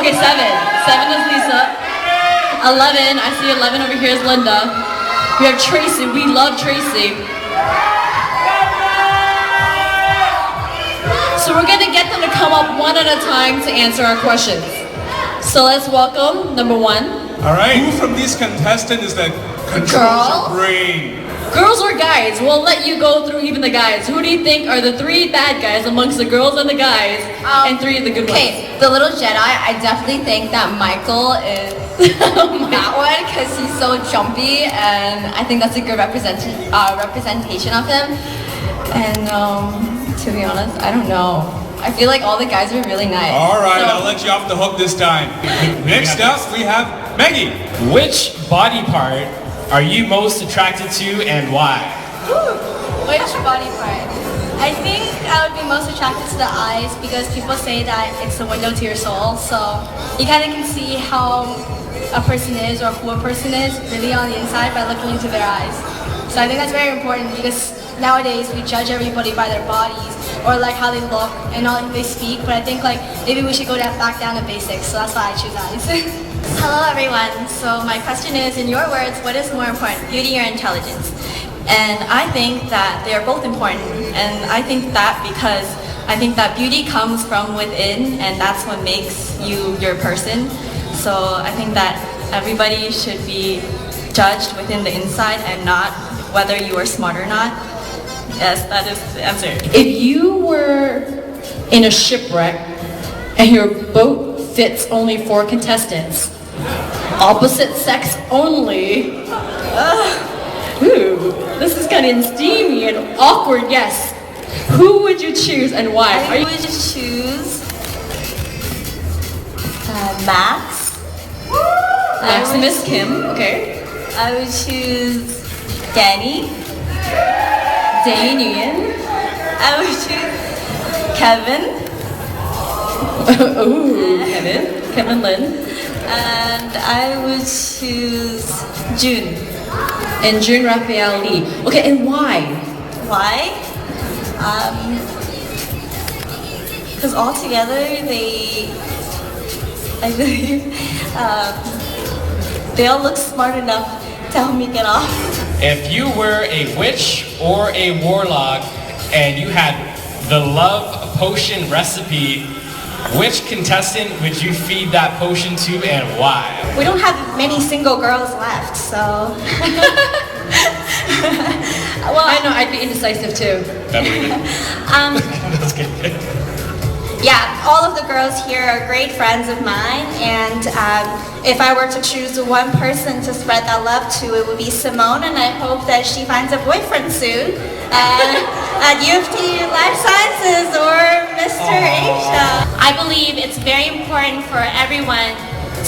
Okay, 7. 7 is Lisa. 11, I see 11 over here is Linda. We have Tracy, we love Tracy. So we're gonna get them to come up one at a time to answer our questions. So let's welcome number 1. All right, who from these contestants is that controls your brain? Girls or guys? We'll let you go through even the guys. Who do you think are the 3 bad guys amongst the girls and the guys, and 3 of the good ones? Okay, the little Jedi, I definitely think that Michael is that one because he's so jumpy, and I think that's a good representation of him. And to be honest, I don't know. I feel like all the guys are really nice. All right, I'll let you off the hook this time. Next up, we have Maggie. Which body part are you most attracted to and why? Which body part? I think I would be most attracted to the eyes because people say that it's the window to your soul. So you kind of can see how a person is or who a person is really on the inside by looking into their eyes. So I think that's very important because nowadays we judge everybody by their bodies or like how they look and how they speak. But I think like maybe we should go back down to basics. So that's why I choose eyes. Hello everyone. So my question is, in your words, what is more important, beauty or intelligence? And I think that they are both important. And I think that because I think that beauty comes from within and that's what makes you your person. So I think that everybody should be judged within the inside and not whether you are smart or not. Yes, that is the answer. If you were in a shipwreck and your boat fits only 4 contestants, opposite sex only, ooh, this is kind of steamy and awkward, yes. Who would you choose and why? I would choose Max. Maximus Kim, okay. I would choose Danny. Day Nguyen. I would choose Kevin. Ooh, Kevin Lin. And I would choose June. And June Raphael Lee. Okay, and why? Why? Because all together I believe, they all look smart enough to help me get off. If you were a witch or a warlock and you had the love potion recipe, which contestant would you feed that potion to and why? We don't have many single girls left, so. Well, I know, I'd be indecisive too. That's good. Yeah, all of the girls here are great friends of mine, and if I were to choose one person to spread that love to, it would be Simone, and I hope that she finds a boyfriend soon at U of T Life Sciences or Mr. Asia. I believe it's very important for everyone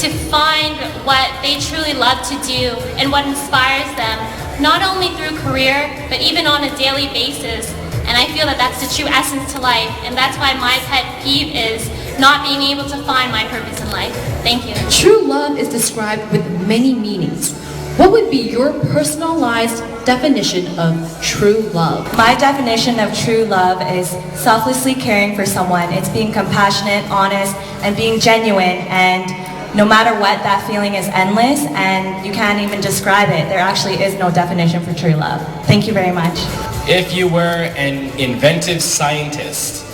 to find what they truly love to do and what inspires them, not only through career, but even on a daily basis. And I feel that that's the true essence to life, and that's why my pet peeve is not being able to find my purpose in life. Thank you. True love is described with many meanings. What would be your personalized definition of true love? My definition of true love is selflessly caring for someone. It's being compassionate, honest, and being genuine, and no matter what, that feeling is endless and you can't even describe it. There actually is no definition for true love. Thank you very much. If you were an inventive scientist,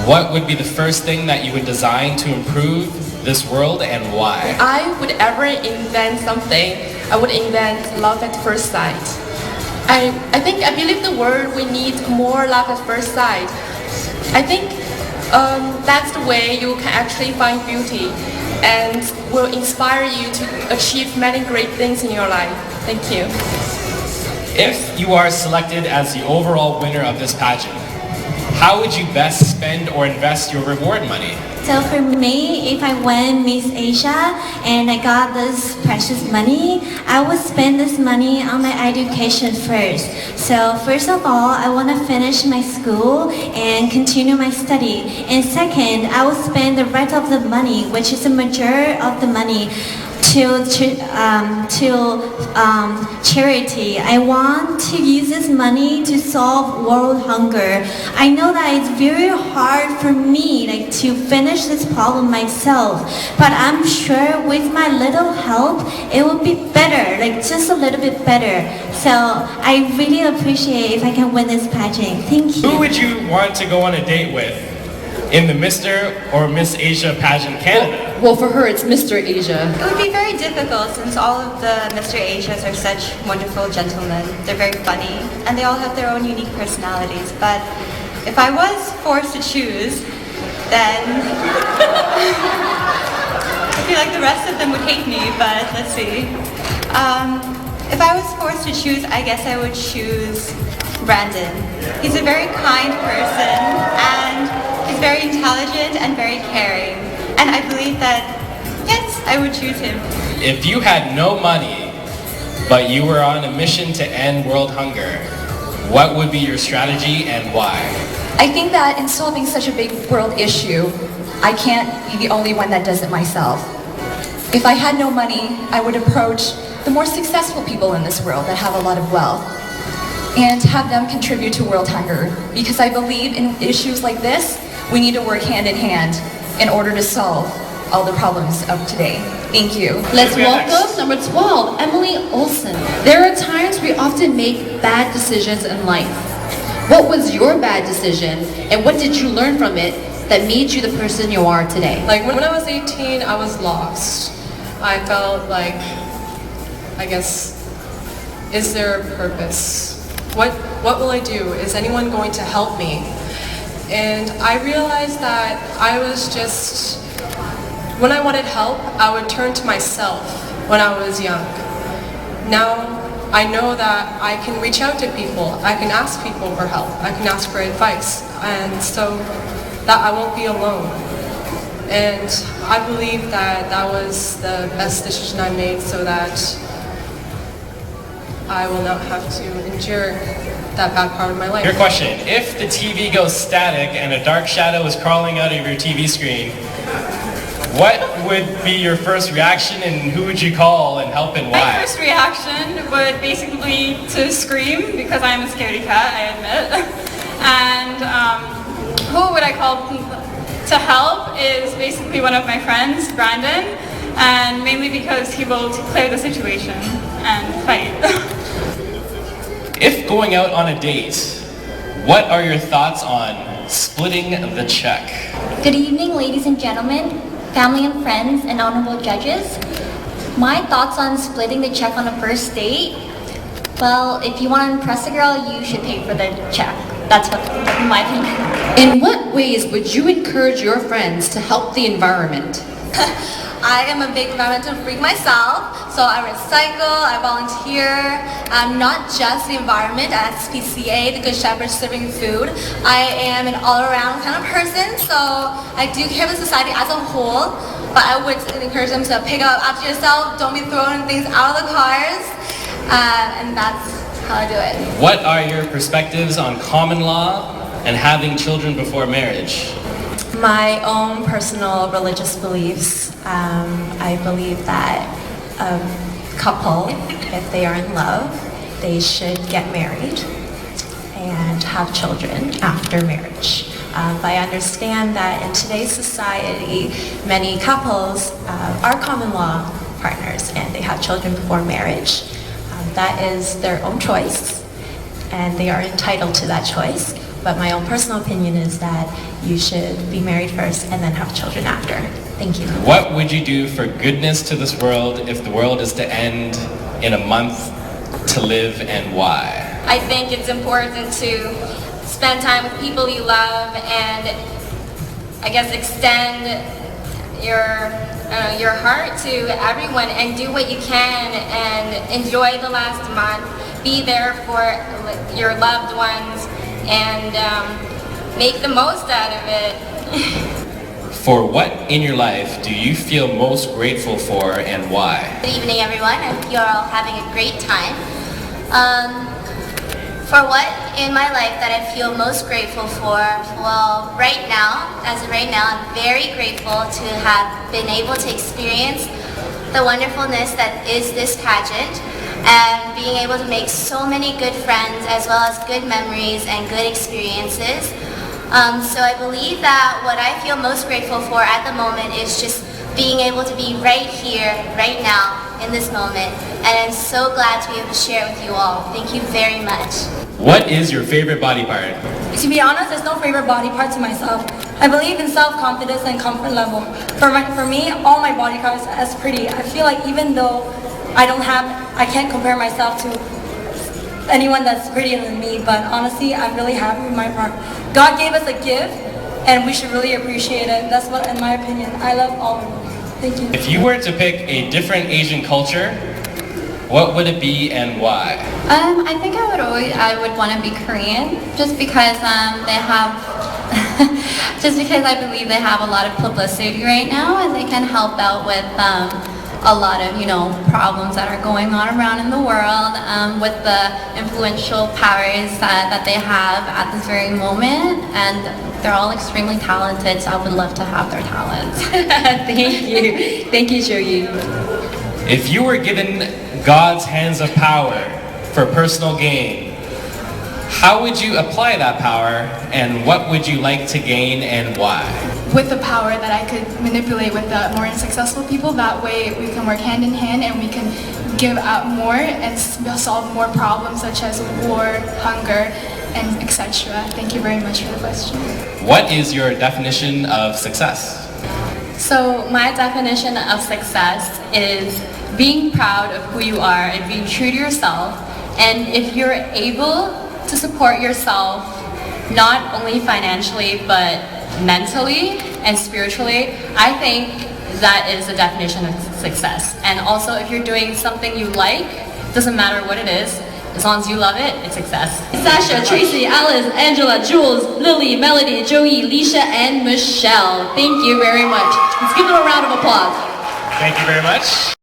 what would be the first thing that you would design to improve this world and why? If I would ever invent something, I would invent love at first sight. I believe the world we need more love at first sight. I think that's the way you can actually find beauty and will inspire you to achieve many great things in your life. Thank you. If you are selected as the overall winner of this pageant, how would you best spend or invest your reward money? So for me, if I win Miss Asia and I got this precious money, I would spend this money on my education first. So first of all, I want to finish my school and continue my study. And second, I will spend the rest of the money, which is the majority of the money, charity. I want to use this money to solve world hunger. I know that it's very hard for me to finish this problem myself, but I'm sure with my little help, it will be better, just a little bit better. So I really appreciate if I can win this pageant. Thank you. Who would you want to go on a date with in the Mr. or Miss Asia pageant Canada? Well, for her, it's Mr. Asia. It would be very difficult since all of the Mr. Asias are such wonderful gentlemen. They're very funny, and they all have their own unique personalities. But if I was forced to choose, then I feel like the rest of them would hate me, but let's see. If I was forced to choose, I guess I would choose Brandon. He's a very kind person, and he's very intelligent and very caring. And I believe that, yes, I would choose him. If you had no money, but you were on a mission to end world hunger, what would be your strategy and why? I think that in solving such a big world issue, I can't be the only one that does it myself. If I had no money, I would approach the more successful people in this world that have a lot of wealth and have them contribute to world hunger. Because I believe in issues like this, we need to work hand in hand in order to solve all the problems of today. Thank you. Let's welcome number 12, Emily Olson. There are times we often make bad decisions in life. What was your bad decision, and what did you learn from it that made you the person you are today? When I was 18, I was lost. I felt like, I guess, is there a purpose? What will I do? Is anyone going to help me? And I realized that I was just, when I wanted help, I would turn to myself when I was young. Now, I know that I can reach out to people. I can ask people for help. I can ask for advice. And so that I won't be alone. And I believe that that was the best decision I made so that I will not have to endure that bad part of my life. Your question, if the TV goes static and a dark shadow is crawling out of your TV screen, what would be your first reaction and who would you call and help and why? My first reaction would basically be to scream because I'm a scaredy cat, I admit. And who would I call to help is basically one of my friends, Brandon, and mainly because he will clear the situation and fight. If going out on a date, what are your thoughts on splitting the check? Good evening, ladies and gentlemen, family and friends, and honorable judges. My thoughts on splitting the check on a first date? Well, if you want to impress a girl, you should pay for the check. That's my opinion. In what ways would you encourage your friends to help the environment? I am a big environmental freak myself, so I recycle, I volunteer, not just the environment at SPCA, the Good Shepherd serving food. I am an all-around kind of person, so I do care for society as a whole, but I would encourage them to pick up after yourself, don't be throwing things out of the cars, and that's how I do it. What are your perspectives on common law and having children before marriage? My own personal religious beliefs, I believe that a couple, if they are in love, they should get married and have children after marriage. But I understand that in today's society, many couples are common law partners and they have children before marriage. That is their own choice and they are entitled to that choice. But my own personal opinion is that you should be married first and then have children after. Thank you. What would you do for goodness to this world if the world is to end in a month to live, and why? I think it's important to spend time with people you love and I guess extend your heart to everyone and do what you can and enjoy the last month. Be there for your loved ones and make the most out of it. For what in your life do you feel most grateful for and why? Good evening, everyone. I hope you're all having a great time. For what in my life that I feel most grateful for, well, right now, I'm very grateful to have been able to experience the wonderfulness that is this pageant and being able to make so many good friends as well as good memories and good experiences. So I believe that what I feel most grateful for at the moment is just being able to be right here, right now, in this moment. And I'm so glad to be able to share it with you all. Thank you very much. What is your favorite body part? To be honest, there's no favorite body part to myself. I believe in self-confidence and comfort level. For me, all my body parts are as pretty. I feel like even though I can't compare myself to anyone that's prettier than me, but honestly, I'm really happy with my part. God gave us a gift, and we should really appreciate it. That's what, in my opinion, I love all of them. Thank you. If you were to pick a different Asian culture, what would it be and why? I think I would want to be Korean, just because they have, just because I believe they have a lot of publicity right now, and they can help out with a lot of problems that are going on around in the world with the influential powers that they have at this very moment, and they're all extremely talented. So I would love to have their talents. Thank you, Joey. If you were given God's hands of power for personal gain, how would you apply that power, and what would you like to gain and why? With the power that I could manipulate with the more successful people, that way we can work hand in hand and we can give out more and solve more problems such as war, hunger, and etc. Thank you very much for the question. What is your definition of success? So my definition of success is being proud of who you are and being true to yourself. And if you're able to support yourself, not only financially, but mentally and spiritually, I think that is the definition of success. And also, if you're doing something you like, doesn't matter what it is, as long as you love it, it's success. Sasha, Tracy, Alice, Angela, Jules, Lily, Melody, Joey, Leisha, and Michelle. Thank you very much. Let's give them a round of applause. Thank you very much.